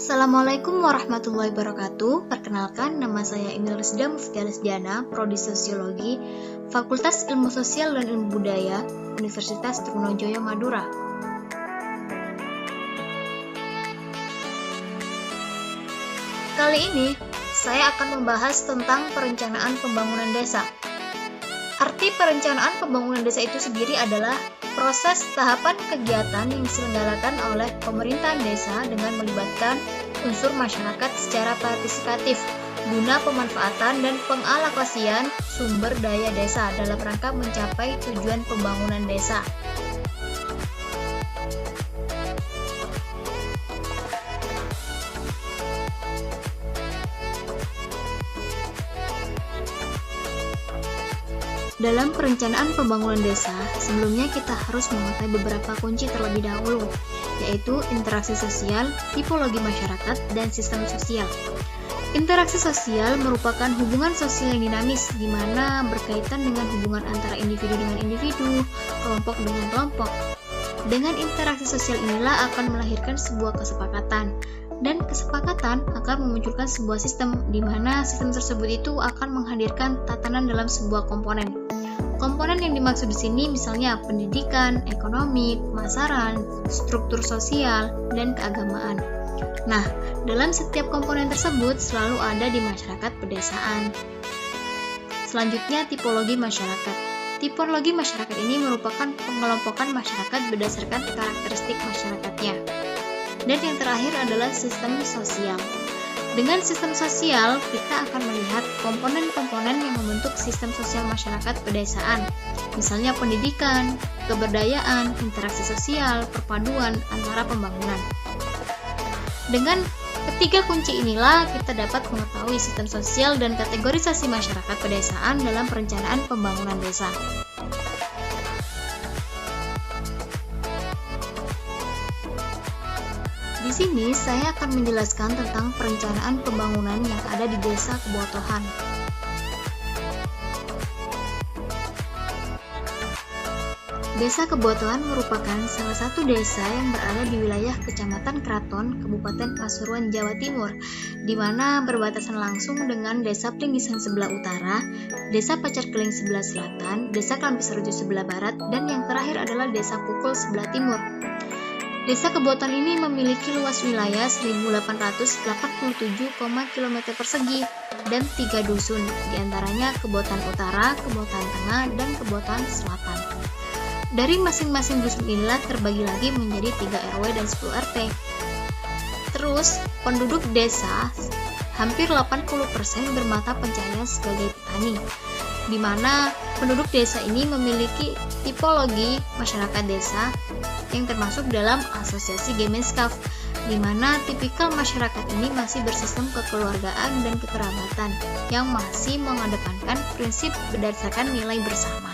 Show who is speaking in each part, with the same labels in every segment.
Speaker 1: Assalamualaikum warahmatullahi wabarakatuh. Perkenalkan, nama saya Emil Rizda Muftiah Lesdiana, Prodi Sosiologi, Fakultas Ilmu Sosial dan Ilmu Budaya, Universitas Trunojoyo Madura. Kali ini, saya akan membahas tentang perencanaan pembangunan desa. Arti perencanaan pembangunan desa itu sendiri adalah proses tahapan kegiatan yang diselenggarakan oleh pemerintahan desa dengan melibatkan unsur masyarakat secara partisipatif guna pemanfaatan dan pengalokasian sumber daya desa dalam rangka mencapai tujuan pembangunan desa. Dalam perencanaan pembangunan desa, sebelumnya kita harus mengetahui beberapa kunci terlebih dahulu, yaitu interaksi sosial, tipologi masyarakat, dan sistem sosial. Interaksi sosial merupakan hubungan sosial yang dinamis, di mana berkaitan dengan hubungan antara individu dengan individu, kelompok dengan kelompok. Dengan interaksi sosial inilah akan melahirkan sebuah kesepakatan, dan kesepakatan akan memunculkan sebuah sistem, di mana sistem tersebut itu akan menghadirkan tatanan dalam sebuah komponen. Komponen yang dimaksud di sini misalnya pendidikan, ekonomi, pemasaran, struktur sosial, dan keagamaan. Nah, dalam setiap komponen tersebut selalu ada di masyarakat pedesaan. Selanjutnya, tipologi masyarakat. Tipologi masyarakat ini merupakan pengelompokan masyarakat berdasarkan karakteristik masyarakatnya. Dan yang terakhir adalah sistem sosial. Dengan sistem sosial, kita akan melihat komponen-komponen yang membentuk sistem sosial masyarakat pedesaan, misalnya pendidikan, keberdayaan, interaksi sosial, perpaduan antara pembangunan. Dengan ketiga kunci inilah kita dapat mengetahui sistem sosial dan kategorisasi masyarakat pedesaan dalam perencanaan pembangunan desa. Di sini saya akan menjelaskan tentang perencanaan pembangunan yang ada di Desa Kebotohan. Desa Kebotohan merupakan salah satu desa yang berada di wilayah Kecamatan Kraton, Kabupaten Pasuruan, Jawa Timur, di mana berbatasan langsung dengan Desa Pringgisan sebelah utara, Desa Pacarkeling sebelah selatan, Desa Klampisrejo sebelah barat, dan yang terakhir adalah Desa Pukul sebelah timur. Desa Kebotohan ini memiliki luas wilayah 1.887 km persegi dan 3 dusun, diantaranya Kebotohan Utara, Kebotohan Tengah, dan Kebotohan Selatan. Dari masing-masing dusun inilah terbagi lagi menjadi 3 RW dan 10 RT. Terus, penduduk desa hampir 80% bermata pencaharian sebagai petani, di mana penduduk desa ini memiliki tipologi masyarakat desa yang termasuk dalam asosiasi Gemenskap, di mana tipikal masyarakat ini masih bersistem kekeluargaan dan kekerabatan yang masih mengedepankan prinsip berdasarkan nilai bersama.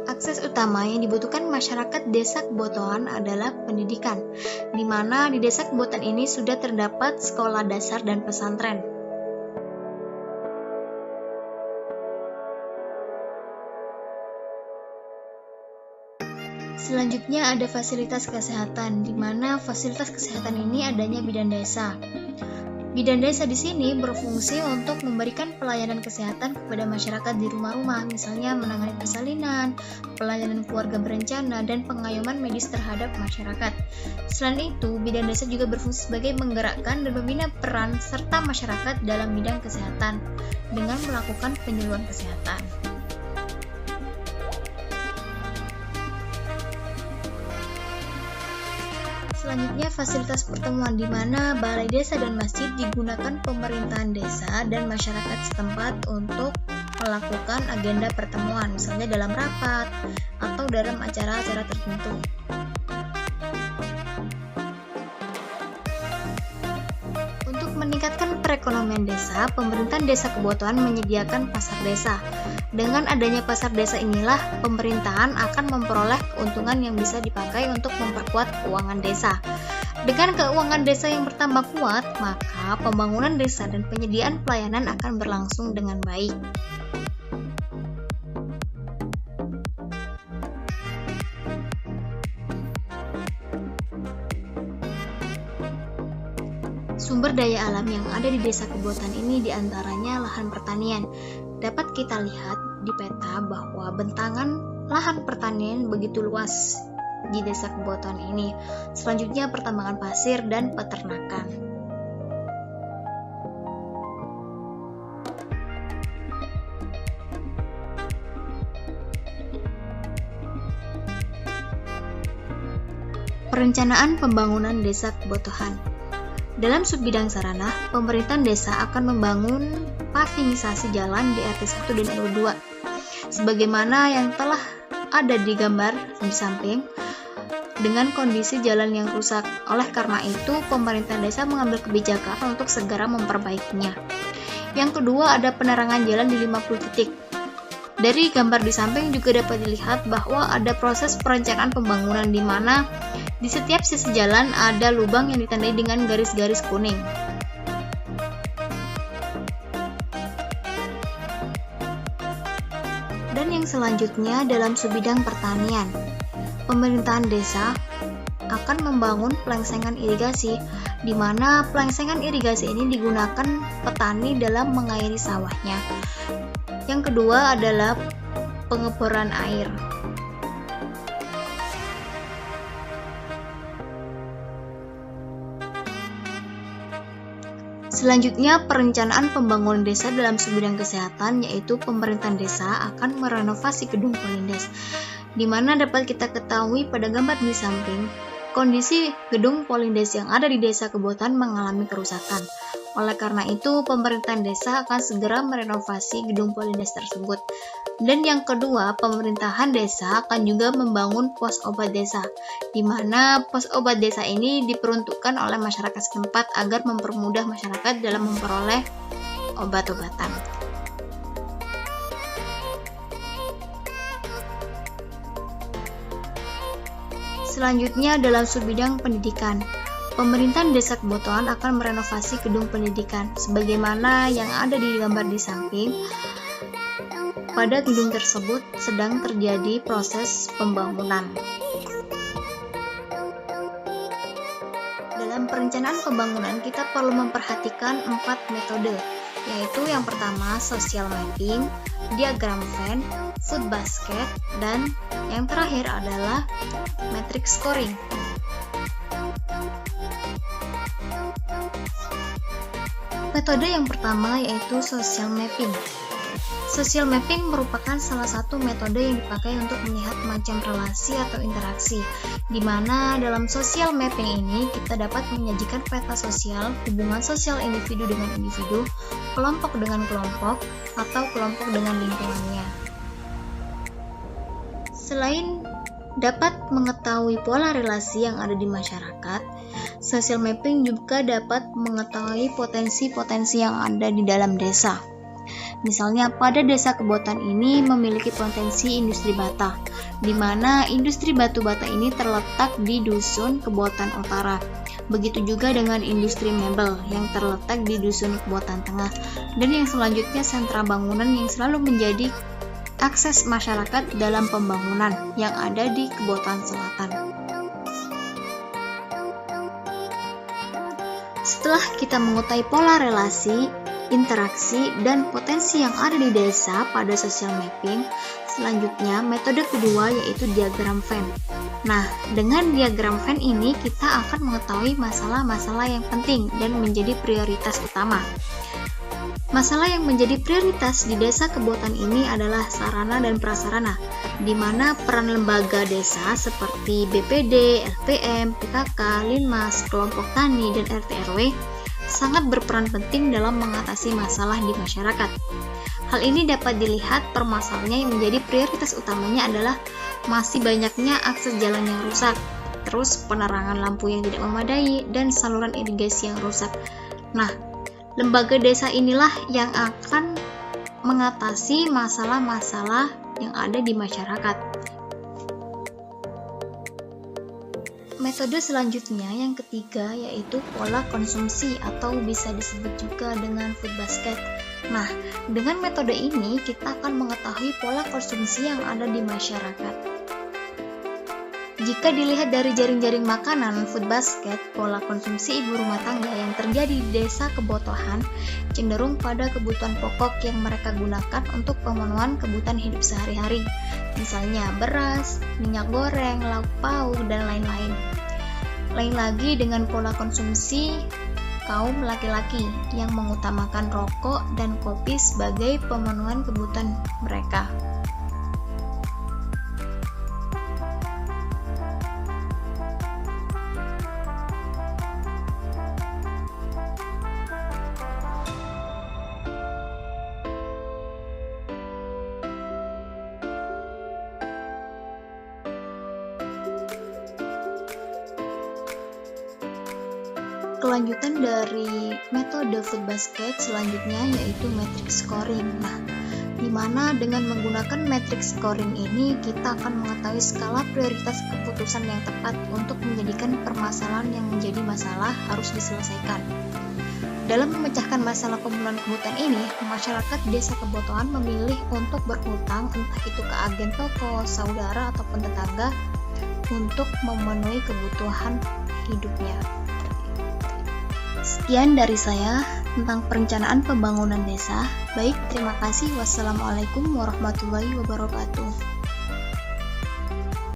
Speaker 1: Akses utama yang dibutuhkan masyarakat Desa Kebotohan adalah pendidikan, di mana di Desa Kebotohan ini sudah terdapat sekolah dasar dan pesantren. Selanjutnya ada fasilitas kesehatan, di mana fasilitas kesehatan ini adanya bidan desa. Bidan desa di sini berfungsi untuk memberikan pelayanan kesehatan kepada masyarakat di rumah-rumah, misalnya menangani persalinan, pelayanan keluarga berencana, dan pengayoman medis terhadap masyarakat. Selain itu, bidan desa juga berfungsi sebagai menggerakkan dan membina peran serta masyarakat dalam bidang kesehatan dengan melakukan penyuluhan kesehatan. Selanjutnya, fasilitas pertemuan, di mana balai desa dan masjid digunakan pemerintahan desa dan masyarakat setempat untuk melakukan agenda pertemuan, misalnya dalam rapat atau dalam acara-acara tertentu. Untuk meningkatkan perekonomian desa, pemerintahan Desa Kebotohan menyediakan pasar desa. Dengan adanya pasar desa inilah, pemerintahan akan memperoleh keuntungan yang bisa dipakai untuk memperkuat keuangan desa. Dengan keuangan desa yang bertambah kuat, maka pembangunan desa dan penyediaan pelayanan akan berlangsung dengan baik. Sumber daya alam yang ada di Desa Kebotan ini diantaranya lahan pertanian. Dapat kita lihat di peta bahwa bentangan lahan pertanian begitu luas di Desa Kebotan ini. Selanjutnya pertambangan pasir dan peternakan. Perencanaan pembangunan Desa Kebotohan. Dalam subbidang sarana, pemerintahan desa akan membangun pavingisasi jalan di RT 1 dan RW 2. Sebagaimana yang telah ada di gambar di samping, dengan kondisi jalan yang rusak. Oleh karena itu, pemerintah desa mengambil kebijakan untuk segera memperbaikinya. Yang kedua, ada penerangan jalan di 50 titik. Dari gambar di samping juga dapat dilihat bahwa ada proses perencanaan pembangunan di mana di setiap sisi jalan ada lubang yang ditandai dengan garis-garis kuning. Dan yang selanjutnya dalam subbidang pertanian, pemerintahan desa akan membangun pelengsengan irigasi, di mana pelengsengan irigasi ini digunakan petani dalam mengairi sawahnya. Yang kedua adalah pengeboran air. Selanjutnya, perencanaan pembangunan desa dalam subbidang kesehatan, yaitu pemerintahan desa akan merenovasi gedung Polindes, di mana dapat kita ketahui pada gambar di samping, kondisi gedung Polindes yang ada di Desa Kebotan mengalami kerusakan. Oleh karena itu, pemerintahan desa akan segera merenovasi gedung Polindes tersebut. Dan yang kedua, pemerintahan desa akan juga membangun pos obat desa, di mana pos obat desa ini diperuntukkan oleh masyarakat setempat agar mempermudah masyarakat dalam memperoleh obat-obatan. Selanjutnya dalam subbidang pendidikan, pemerintahan Desa Kebotohan akan merenovasi gedung pendidikan sebagaimana yang ada di gambar di samping. Pada gedung tersebut sedang terjadi proses pembangunan. Dalam perencanaan pembangunan kita perlu memperhatikan 4 metode, yaitu yang pertama social mapping, diagram Venn, food basket, dan yang terakhir adalah matrix scoring. Metode yang pertama yaitu social mapping. Social mapping merupakan salah satu metode yang dipakai untuk melihat macam relasi atau interaksi, di mana dalam social mapping ini kita dapat menyajikan peta sosial, hubungan sosial individu dengan individu, kelompok dengan kelompok, atau kelompok dengan lingkungannya. Selain dapat mengetahui pola relasi yang ada di masyarakat, social mapping juga dapat mengetahui potensi-potensi yang ada di dalam desa. Misalnya pada Desa Kebotan ini memiliki potensi industri bata, di mana industri batu bata ini terletak di Dusun Kebotan Utara. Begitu juga dengan industri mebel yang terletak di Dusun Kebotan Tengah. Dan yang selanjutnya sentra bangunan yang selalu menjadi akses masyarakat dalam pembangunan yang ada di Kebotan Selatan. Setelah kita mengetahui pola relasi, interaksi, dan potensi yang ada di desa pada social mapping, selanjutnya metode kedua yaitu diagram Venn. Nah, dengan diagram Venn ini kita akan mengetahui masalah-masalah yang penting dan menjadi prioritas utama. Masalah yang menjadi prioritas di Desa Kebotan ini adalah sarana dan prasarana, di mana peran lembaga desa seperti BPD, LPM, PKK, Linmas, kelompok tani, dan RT/RW sangat berperan penting dalam mengatasi masalah di masyarakat. Hal ini dapat dilihat permasalahannya yang menjadi prioritas utamanya adalah masih banyaknya akses jalan yang rusak, terus penerangan lampu yang tidak memadai, dan saluran irigasi yang rusak. Nah, lembaga desa inilah yang akan mengatasi masalah-masalah yang ada di masyarakat. Metode selanjutnya yang ketiga yaitu pola konsumsi atau bisa disebut juga dengan food basket. Nah, dengan metode ini kita akan mengetahui pola konsumsi yang ada di masyarakat. Jika dilihat dari jaring-jaring makanan food basket, pola konsumsi ibu rumah tangga yang terjadi di desa Kebotohan cenderung pada kebutuhan pokok yang mereka gunakan untuk pemenuhan kebutuhan hidup sehari-hari, misalnya beras, minyak goreng, lauk pauk, dan lain-lain. Lain lagi dengan pola konsumsi kaum laki-laki yang mengutamakan rokok dan kopi sebagai pemenuhan kebutuhan mereka. Kelanjutan dari metode food basket selanjutnya yaitu matrix scoring. Nah, di mana dengan menggunakan matrix scoring ini kita akan mengetahui skala prioritas keputusan yang tepat untuk menjadikan permasalahan yang menjadi masalah harus diselesaikan. Dalam memecahkan masalah pemenuhan kebutuhan ini, masyarakat desa Kebotohan memilih untuk berhutang entah itu ke agen toko, saudara ataupun tetangga untuk memenuhi kebutuhan hidupnya. Sekian dari saya tentang perencanaan pembangunan desa. Baik, terima kasih. Wassalamualaikum warahmatullahi wabarakatuh.